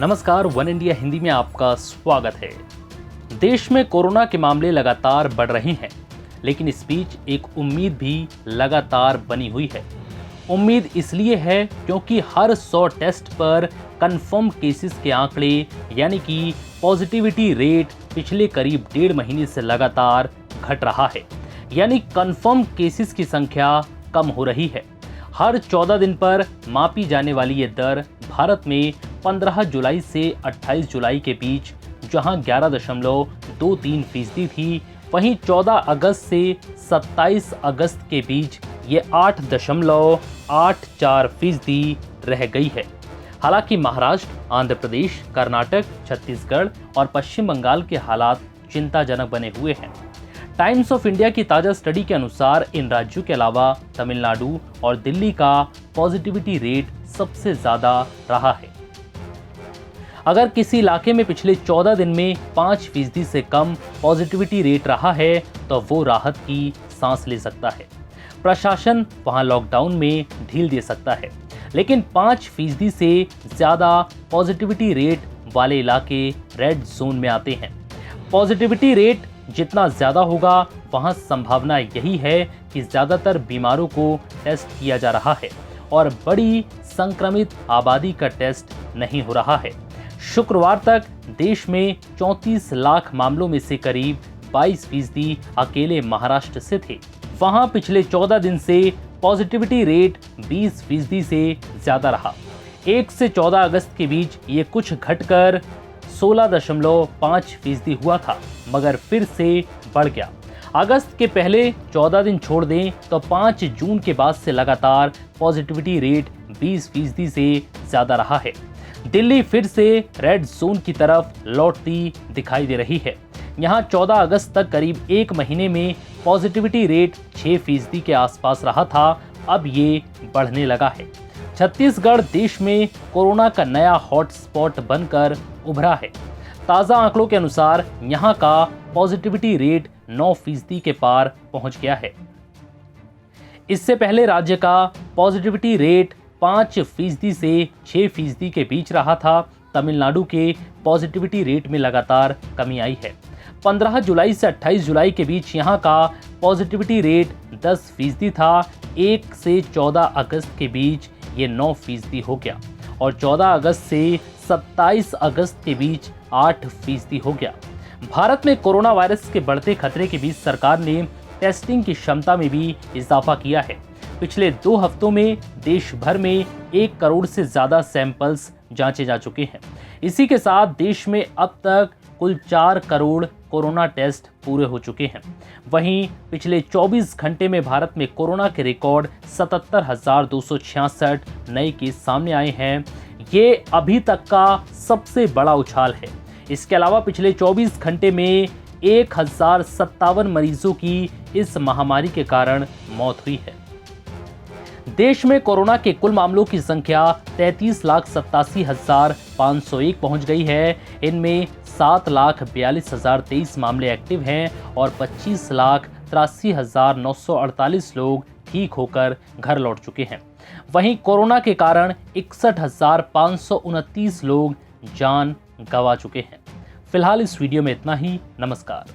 नमस्कार, one India Hindi में आपका स्वागत है। देश में कोरोना के मामले लगातार बढ़ रहे हैं, लेकिन इस बीच एक उम्मीद भी लगातार बनी हुई है। उम्मीद इसलिए है क्योंकि हर 100 टेस्ट पर कंफर्म केसेस के आंकड़े यानी कि पॉजिटिविटी रेट पिछले करीब 1.5 महीने से लगातार घट रहा है। यानी कंफर्म केसेस की संख्या कम हो रही है। हर 14 दिन पर मापी जाने वाली ये दर भारत में 15 जुलाई से 28 जुलाई के बीच जहां 11.23% थी, वहीं 14 अगस्त से 27 अगस्त के बीच ये 8.84% रह गई है। हालांकि महाराष्ट्र, आंध्र प्रदेश, कर्नाटक, छत्तीसगढ़ और पश्चिम बंगाल के हालात चिंताजनक बने हुए हैं। टाइम्स ऑफ इंडिया की ताज़ा स्टडी के अनुसार इन राज्यों के अलावा तमिलनाडु और दिल्ली का पॉजिटिविटी रेट सबसे ज़्यादा रहा है। अगर किसी इलाके में पिछले 14 दिन में 5% से कम पॉजिटिविटी रेट रहा है तो वो राहत की सांस ले सकता है। प्रशासन वहां लॉकडाउन में ढील दे सकता है, लेकिन 5% से ज़्यादा पॉजिटिविटी रेट वाले इलाके रेड जोन में आते हैं। पॉजिटिविटी रेट जितना ज़्यादा होगा वहां संभावना यही है कि ज़्यादातर बीमारों को टेस्ट किया जा रहा है और बड़ी संक्रमित आबादी का टेस्ट नहीं हो रहा है। शुक्रवार तक देश में 34 लाख मामलों में से करीब 22% अकेले महाराष्ट्र से थे। वहां पिछले 14 दिन से पॉजिटिविटी रेट 20% से ज़्यादा रहा। 1 से 14 अगस्त के बीच ये कुछ घटकर 16.5% हुआ था, मगर फिर से बढ़ गया। अगस्त के पहले 14 दिन छोड़ दें तो 5 जून के बाद से लगातार पॉजिटिविटी रेट 20% से ज़्यादा रहा है। दिल्ली फिर से रेड जोन की तरफ लौटती दिखाई दे रही है। यहाँ 14 अगस्त तक करीब 1 महीने में पॉजिटिविटी रेट 6% के आसपास रहा था, अब ये बढ़ने लगा है। छत्तीसगढ़ देश में कोरोना का नया हॉटस्पॉट बनकर उभरा है। ताज़ा आंकड़ों के अनुसार यहाँ का पॉजिटिविटी रेट 9% के पार पहुँच गया है। इससे पहले राज्य का पॉजिटिविटी रेट 5% से 6% के बीच रहा था। तमिलनाडु के पॉजिटिविटी रेट में लगातार कमी आई है। 15 जुलाई से 28 जुलाई के बीच यहाँ का पॉजिटिविटी रेट 10% था। 1 से 14 अगस्त के बीच ये 9% हो गया और 14 अगस्त से 27 अगस्त के बीच 8% हो गया। भारत में कोरोना वायरस के बढ़ते खतरे के बीच सरकार ने टेस्टिंग की क्षमता में भी इजाफा किया है। पिछले 2 हफ्तों में देश भर में 1 करोड़ से ज़्यादा सैंपल्स जांचे जा चुके हैं। इसी के साथ देश में अब तक कुल 4 करोड़ कोरोना टेस्ट पूरे हो चुके हैं। वहीं पिछले 24 घंटे में भारत में कोरोना के रिकॉर्ड 77,266 नए केस सामने आए हैं। ये अभी तक का सबसे बड़ा उछाल है। इसके अलावा पिछले 24 घंटे में 1057 मरीजों की इस महामारी के कारण मौत हुई है। देश में कोरोना के कुल मामलों की संख्या 33,87,501 पहुंच गई है। इनमें 7,42,023 मामले एक्टिव हैं और 25,83,948 लोग ठीक होकर घर लौट चुके हैं। वहीं कोरोना के कारण 61,529 लोग जान गंवा चुके हैं। फिलहाल इस वीडियो में इतना ही। नमस्कार।